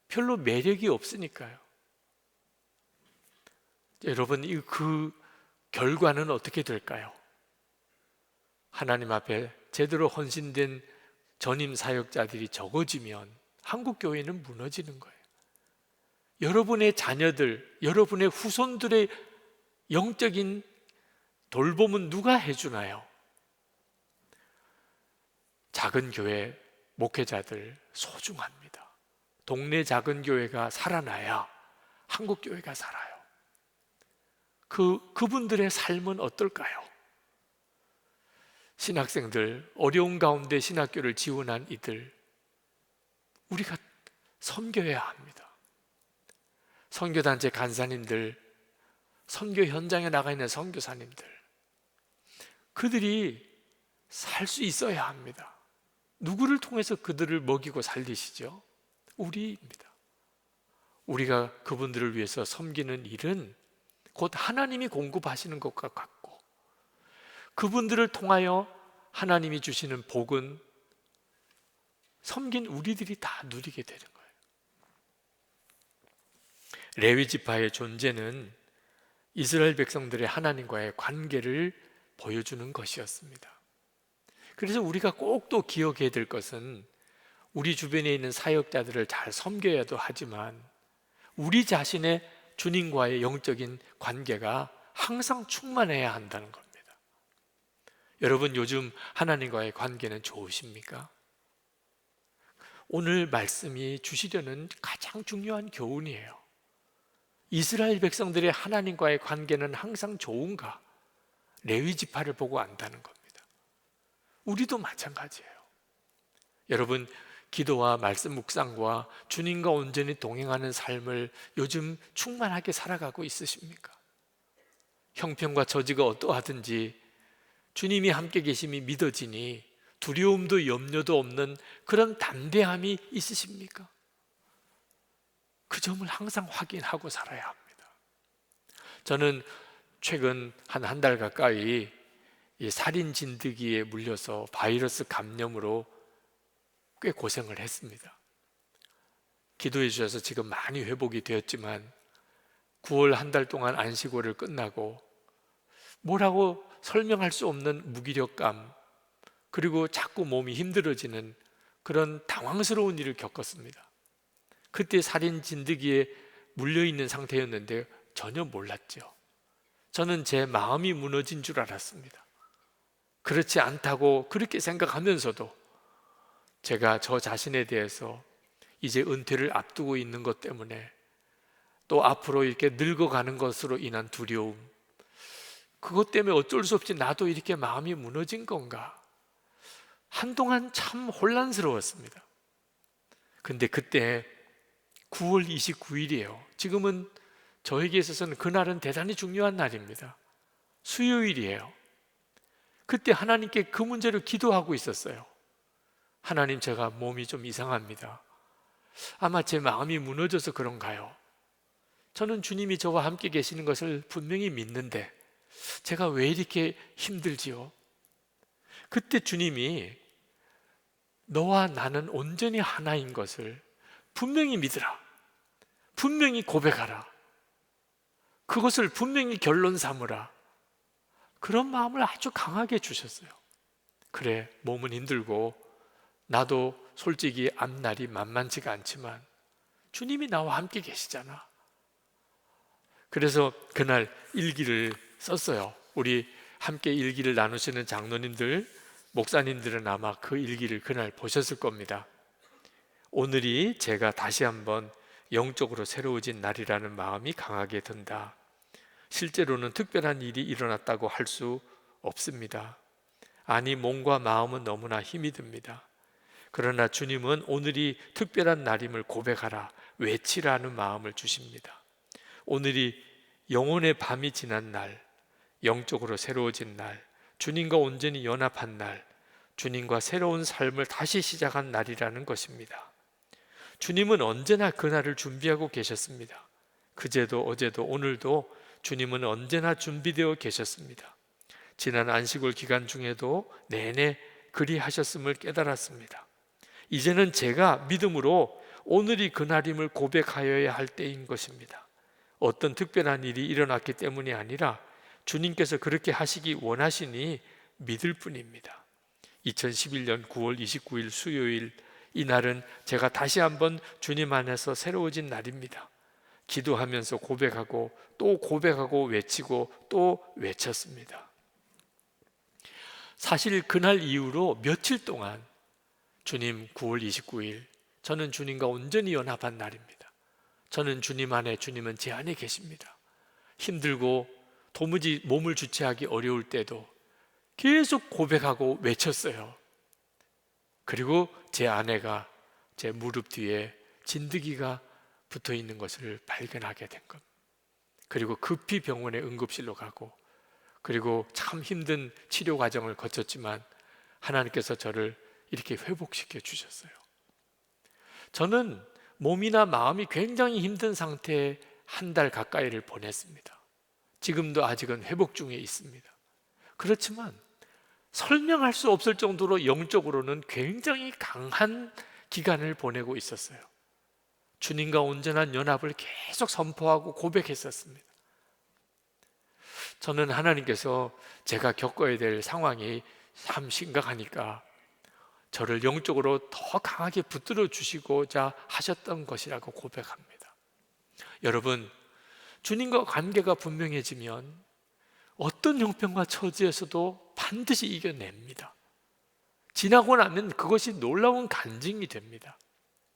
별로 매력이 없으니까요. 여러분, 그 결과는 어떻게 될까요? 하나님 앞에 제대로 헌신된 전임 사역자들이 적어지면 한국 교회는 무너지는 거예요. 여러분의 자녀들, 여러분의 후손들의 영적인 돌봄은 누가 해주나요? 작은 교회, 목회자들 소중합니다. 동네 작은 교회가 살아나야 한국 교회가 살아요. 그분들의 삶은 어떨까요? 신학생들, 어려운 가운데 신학교를 지원한 이들, 우리가 섬겨야 합니다. 선교단체 간사님들, 선교 현장에 나가 있는 선교사님들, 그들이 살 수 있어야 합니다. 누구를 통해서 그들을 먹이고 살리시죠? 우리입니다. 우리가 그분들을 위해서 섬기는 일은 곧 하나님이 공급하시는 것과 같고, 그분들을 통하여 하나님이 주시는 복은 섬긴 우리들이 다 누리게 되는 거예요. 레위 지파의 존재는 이스라엘 백성들의 하나님과의 관계를 보여주는 것이었습니다. 그래서 우리가 꼭 또 기억해야 될 것은 우리 주변에 있는 사역자들을 잘 섬겨야도 하지만 우리 자신의 주님과의 영적인 관계가 항상 충만해야 한다는 겁니다. 여러분, 요즘 하나님과의 관계는 좋으십니까? 오늘 말씀이 주시려는 가장 중요한 교훈이에요. 이스라엘 백성들의 하나님과의 관계는 항상 좋은가? 레위 지파를 보고 안다는 겁니다. 우리도 마찬가지예요. 여러분, 기도와 말씀 묵상과 주님과 온전히 동행하는 삶을 요즘 충만하게 살아가고 있으십니까? 형편과 처지가 어떠하든지 주님이 함께 계심이 믿어지니 두려움도 염려도 없는 그런 담대함이 있으십니까? 그 점을 항상 확인하고 살아야 합니다. 저는 최근 한 달 가까이 이 살인 진드기에 물려서 바이러스 감염으로 꽤 고생을 했습니다. 기도해 주셔서 지금 많이 회복이 되었지만 9월 한 달 동안 안식월을 끝나고 뭐라고 설명할 수 없는 무기력감, 그리고 자꾸 몸이 힘들어지는 그런 당황스러운 일을 겪었습니다. 그때 살인 진드기에 물려있는 상태였는데 전혀 몰랐죠. 저는 제 마음이 무너진 줄 알았습니다. 그렇지 않다고 그렇게 생각하면서도 제가 저 자신에 대해서 이제 은퇴를 앞두고 있는 것 때문에 또 앞으로 이렇게 늙어가는 것으로 인한 두려움, 그것 때문에 어쩔 수 없이 나도 이렇게 마음이 무너진 건가? 한동안 참 혼란스러웠습니다. 근데 그때 9월 29일이에요. 지금은 저에게 있어서는 그날은 대단히 중요한 날입니다. 수요일이에요. 그때 하나님께 그 문제를 기도하고 있었어요. 하나님, 제가 몸이 좀 이상합니다. 아마 제 마음이 무너져서 그런가요? 저는 주님이 저와 함께 계시는 것을 분명히 믿는데 제가 왜 이렇게 힘들지요? 그때 주님이 너와 나는 온전히 하나인 것을 분명히 믿으라, 분명히 고백하라, 그것을 분명히 결론 삼으라, 그런 마음을 아주 강하게 주셨어요. 그래, 몸은 힘들고 나도 솔직히 앞날이 만만치가 않지만 주님이 나와 함께 계시잖아. 그래서 그날 일기를 썼어요. 우리 함께 일기를 나누시는 장로님들, 목사님들은 아마 그 일기를 그날 보셨을 겁니다. 오늘이 제가 다시 한번 영적으로 새로워진 날이라는 마음이 강하게 든다. 실제로는 특별한 일이 일어났다고 할 수 없습니다. 아니, 몸과 마음은 너무나 힘이 듭니다. 그러나 주님은 오늘이 특별한 날임을 고백하라, 외치라는 마음을 주십니다. 오늘이 영혼의 밤이 지난 날, 영적으로 새로워진 날, 주님과 온전히 연합한 날, 주님과 새로운 삶을 다시 시작한 날이라는 것입니다. 주님은 언제나 그날을 준비하고 계셨습니다. 그제도 어제도 오늘도 주님은 언제나 준비되어 계셨습니다. 지난 안식월 기간 중에도 내내 그리하셨음을 깨달았습니다. 이제는 제가 믿음으로 오늘이 그날임을 고백하여야 할 때인 것입니다. 어떤 특별한 일이 일어났기 때문이 아니라 주님께서 그렇게 하시기 원하시니 믿을 뿐입니다. 2011년 9월 29일 수요일, 이 날은 제가 다시 한번 주님 안에서 새로워진 날입니다. 기도하면서 고백하고 또 고백하고 외치고 또 외쳤습니다. 사실 그날 이후로 며칠 동안 주님 9월 29일, 저는 주님과 온전히 연합한 날입니다. 저는 주님 안에, 주님은 제 안에 계십니다. 힘들고 도무지 몸을 주체하기 어려울 때도 계속 고백하고 외쳤어요. 그리고 제 아내가 제 무릎 뒤에 진드기가 붙어 있는 것을 발견하게 된 것. 그리고 급히 병원에 응급실로 가고, 그리고 참 힘든 치료 과정을 거쳤지만 하나님께서 저를 이렇게 회복시켜 주셨어요. 저는 몸이나 마음이 굉장히 힘든 상태에 한 달 가까이를 보냈습니다. 지금도 아직은 회복 중에 있습니다. 그렇지만 설명할 수 없을 정도로 영적으로는 굉장히 강한 기간을 보내고 있었어요. 주님과 온전한 연합을 계속 선포하고 고백했었습니다. 저는 하나님께서 제가 겪어야 될 상황이 참 심각하니까 저를 영적으로 더 강하게 붙들어 주시고자 하셨던 것이라고 고백합니다. 여러분, 주님과 관계가 분명해지면 어떤 형편과 처지에서도 반드시 이겨냅니다. 지나고 나면 그것이 놀라운 간증이 됩니다.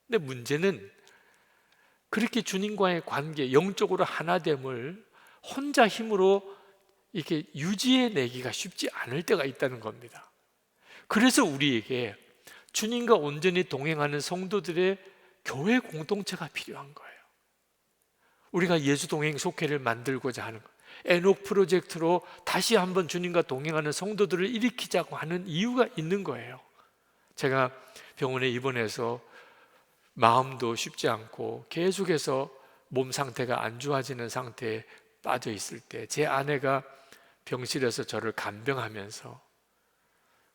근데 문제는 그렇게 주님과의 관계, 영적으로 하나됨을 혼자 힘으로 이렇게 유지해내기가 쉽지 않을 때가 있다는 겁니다. 그래서 우리에게 주님과 온전히 동행하는 성도들의 교회 공동체가 필요한 거예요. 우리가 예수 동행 속회를 만들고자 하는 거예요. 에녹 프로젝트로 다시 한번 주님과 동행하는 성도들을 일으키자고 하는 이유가 있는 거예요. 제가 병원에 입원해서 마음도 쉽지 않고 계속해서 몸 상태가 안 좋아지는 상태에 빠져 있을 때 제 아내가 병실에서 저를 간병하면서,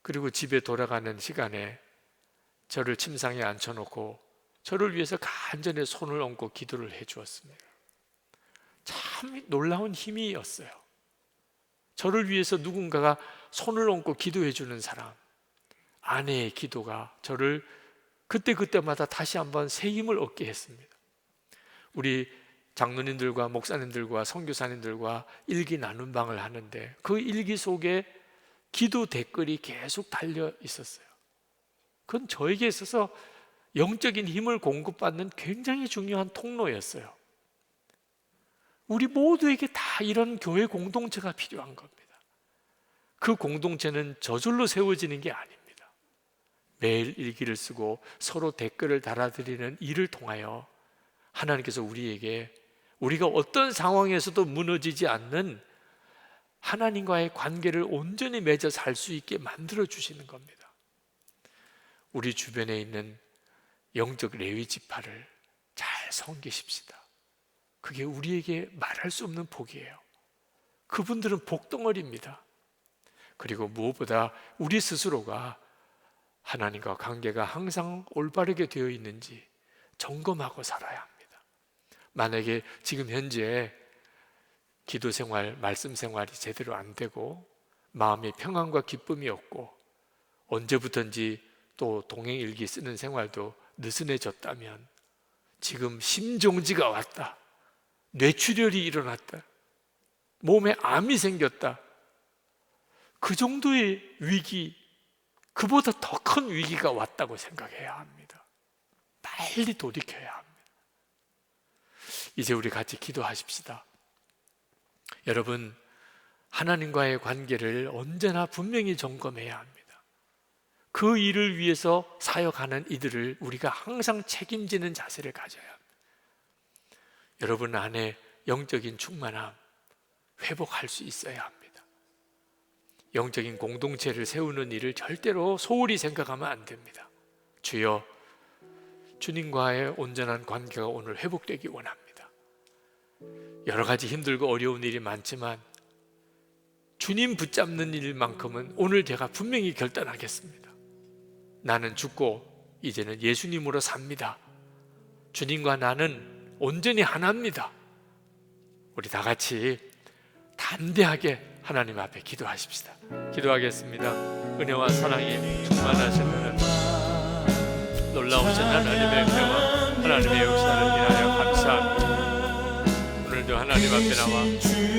그리고 집에 돌아가는 시간에 저를 침상에 앉혀놓고 저를 위해서 간절히 손을 얹고 기도를 해 주었습니다. 참 놀라운 힘이었어요. 저를 위해서 누군가가 손을 얹고 기도해 주는 사람, 아내의 기도가 저를 그때마다 다시 한번 새 힘을 얻게 했습니다. 우리 장로님들과 목사님들과 선교사님들과 일기 나눔 방을 하는데 그 일기 속에 기도 댓글이 계속 달려 있었어요. 그건 저에게 있어서 영적인 힘을 공급받는 굉장히 중요한 통로였어요. 우리 모두에게 다 이런 교회 공동체가 필요한 겁니다. 그 공동체는 저절로 세워지는 게 아닙니다. 매일 일기를 쓰고 서로 댓글을 달아드리는 일을 통하여 하나님께서 우리에게 우리가 어떤 상황에서도 무너지지 않는 하나님과의 관계를 온전히 맺어 살 수 있게 만들어 주시는 겁니다. 우리 주변에 있는 영적 레위 지파를 잘 섬기십시다. 그게 우리에게 말할 수 없는 복이에요. 그분들은 복덩어리입니다. 그리고 무엇보다 우리 스스로가 하나님과 관계가 항상 올바르게 되어 있는지 점검하고 살아야 합니다. 만약에 지금 현재 기도 생활, 말씀 생활이 제대로 안 되고 마음의 평안과 기쁨이 없고 언제부턴지 또 동행일기 쓰는 생활도 느슨해졌다면 지금 심정지가 왔다, 뇌출혈이 일어났다, 몸에 암이 생겼다, 그 정도의 위기, 그보다 더 큰 위기가 왔다고 생각해야 합니다. 빨리 돌이켜야 합니다. 이제 우리 같이 기도하십시다. 여러분, 하나님과의 관계를 언제나 분명히 점검해야 합니다. 그 일을 위해서 사역하는 이들을 우리가 항상 책임지는 자세를 가져야 합니다. 여러분 안에 영적인 충만함 회복할 수 있어야 합니다. 영적인 공동체를 세우는 일을 절대로 소홀히 생각하면 안 됩니다. 주여, 주님과의 온전한 관계가 오늘 회복되기 원합니다. 여러 가지 힘들고 어려운 일이 많지만 주님 붙잡는 일만큼은 오늘 제가 분명히 결단하겠습니다. 나는 죽고 이제는 예수님으로 삽니다. 주님과 나는 온전히 하나입니다. 우리 다 같이 담대하게 하나님 앞에 기도하십시다. 기도하겠습니다. 은혜와 사랑이 충만하신 하나님, 놀라우신 하나님의 은혜와 하나님의 역사를 인하여 감사합니다. 오늘도 하나님 앞에 나와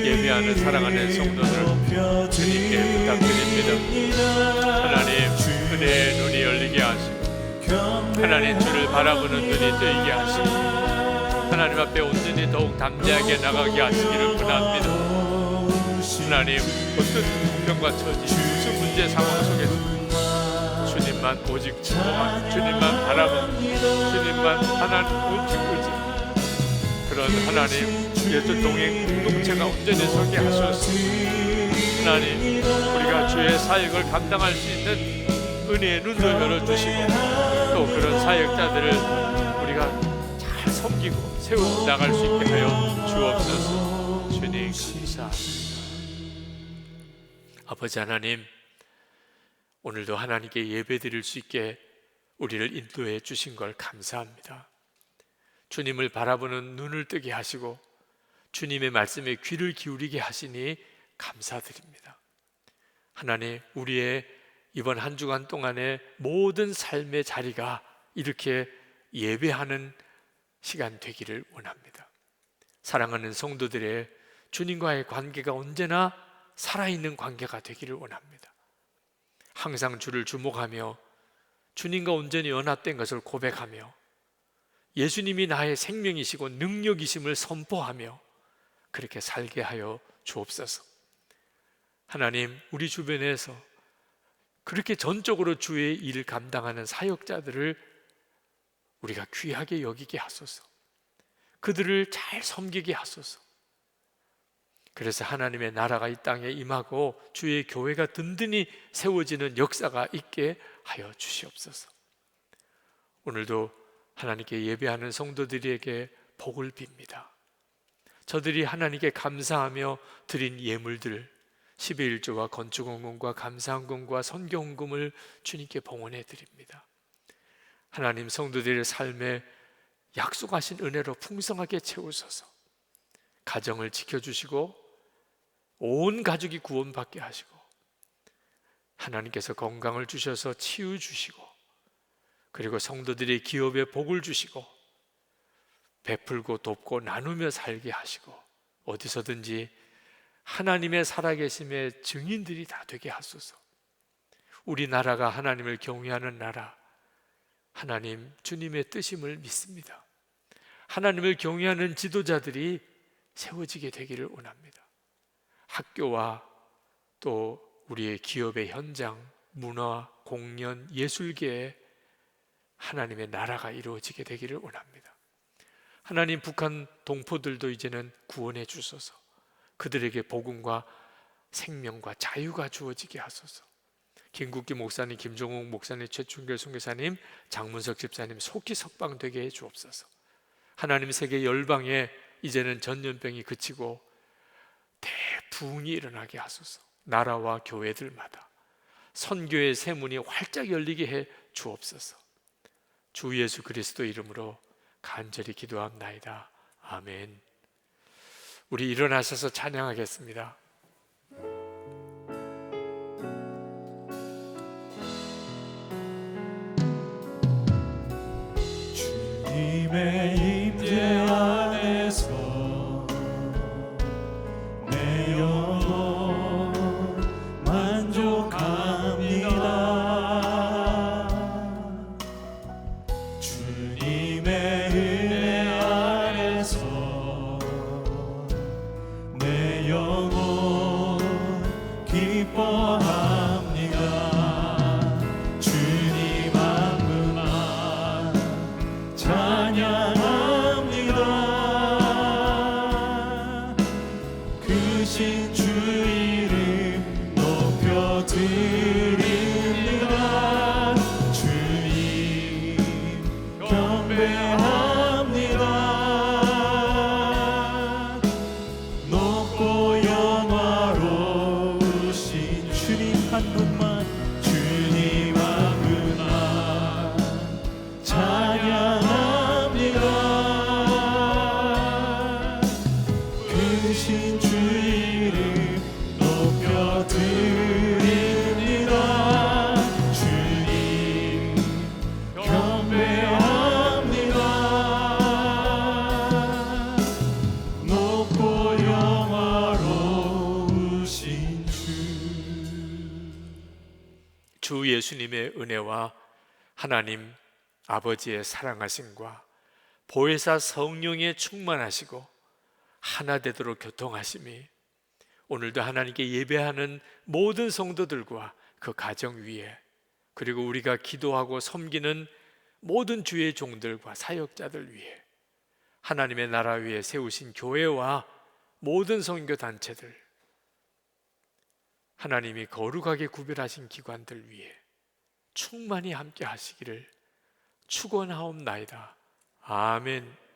예배하는 사랑하는 성도들 주님께 부탁드립니다. 하나님, 은혜의 눈이 열리게 하시고 하나님 주를 바라보는 눈이 뜨이게 하시고 하나님 앞에 온전히 더욱 담대하게 나가게 하시기를 원합니다. 하나님 어떤 형편과 처지 무슨 문제 상황 속에서 주님만 오직 주님만 바라보는 주님만 하나님 오직 의지 그런 하나님 예수 동행 공동체가 온전히 서게 하소서. 하나님 우리가 주의 사역을 감당할 수 있는 은혜의 눈도 열어주시고 또 그런 사역자들을 우리가 잘 섬기고 세워 나갈 수 있게 하여 주옵소서. 주님 감사합니다. 아버지 하나님, 오늘도 하나님께 예배드릴 수 있게 우리를 인도해 주신 걸 감사합니다. 주님을 바라보는 눈을 뜨게 하시고 주님의 말씀에 귀를 기울이게 하시니 감사드립니다. 하나님, 우리의 이번 한 주간 동안의 모든 삶의 자리가 이렇게 예배하는 시간 되기를 원합니다. 사랑하는 성도들의 주님과의 관계가 언제나 살아있는 관계가 되기를 원합니다. 항상 주를 주목하며 주님과 온전히 연합된 것을 고백하며 예수님이 나의 생명이시고 능력이심을 선포하며 그렇게 살게 하여 주옵소서. 하나님, 우리 주변에서 그렇게 전적으로 주의 일을 감당하는 사역자들을 우리가 귀하게 여기게 하소서. 그들을 잘 섬기게 하소서. 그래서 하나님의 나라가 이 땅에 임하고 주의 교회가 든든히 세워지는 역사가 있게 하여 주시옵소서. 오늘도 하나님께 예배하는 성도들에게 복을 빕니다. 저들이 하나님께 감사하며 드린 예물들 11조와 건축헌금과 감사헌금과 선교헌금을 주님께 봉헌해 드립니다. 하나님, 성도들의 삶에 약속하신 은혜로 풍성하게 채우소서. 가정을 지켜주시고 온 가족이 구원받게 하시고 하나님께서 건강을 주셔서 치유 주시고 그리고 성도들의 기업에 복을 주시고 베풀고 돕고 나누며 살게 하시고 어디서든지 하나님의 살아계심의 증인들이 다 되게 하소서. 우리나라가 하나님을 경외하는 나라, 하나님 주님의 뜻임을 믿습니다. 하나님을 경외하는 지도자들이 세워지게 되기를 원합니다. 학교와 또 우리의 기업의 현장, 문화, 공연, 예술계에 하나님의 나라가 이루어지게 되기를 원합니다. 하나님, 북한 동포들도 이제는 구원해 주소서. 그들에게 복음과 생명과 자유가 주어지게 하소서. 김국기 목사님, 김종욱 목사님, 최충결 선교사님, 장문석 집사님 속히 석방되게 해 주옵소서. 하나님, 세계 열방에 이제는 전염병이 그치고 대부흥이 일어나게 하소서. 나라와 교회들마다 선교의 세문이 활짝 열리게 해 주옵소서. 주 예수 그리스도 이름으로 간절히 기도합나이다. 아멘. 우리 일어나셔서 찬양하겠습니다. 주님의 임재 안에서 내 영혼 만족합니다. 주님의 은혜 안에서 내 영혼 기뻐합니다. 주님 한 분만 찬양합니다. 크신 주 이름 높여드립니다. 주님 경배합니다. 높고 영화로우신 주님 한 분만, 주님 한 분만 찬양합니다. 크신 주 이름 높여드립니다. 주님 경배합니다. 높고 영화로우신 주 예수님의 은혜와 하나님 아버지의 사랑하심과 보혜사 성령의 충만하시고 하나 되도록 교통하심이 오늘도 하나님께 예배하는 모든 성도들과 그 가정 위에, 그리고 우리가 기도하고 섬기는 모든 주의 종들과 사역자들 위에, 하나님의 나라 위에 세우신 교회와 모든 선교 단체들, 하나님이 거룩하게 구별하신 기관들 위에 충만히 함께 하시기를 축원하옵나이다. 아멘.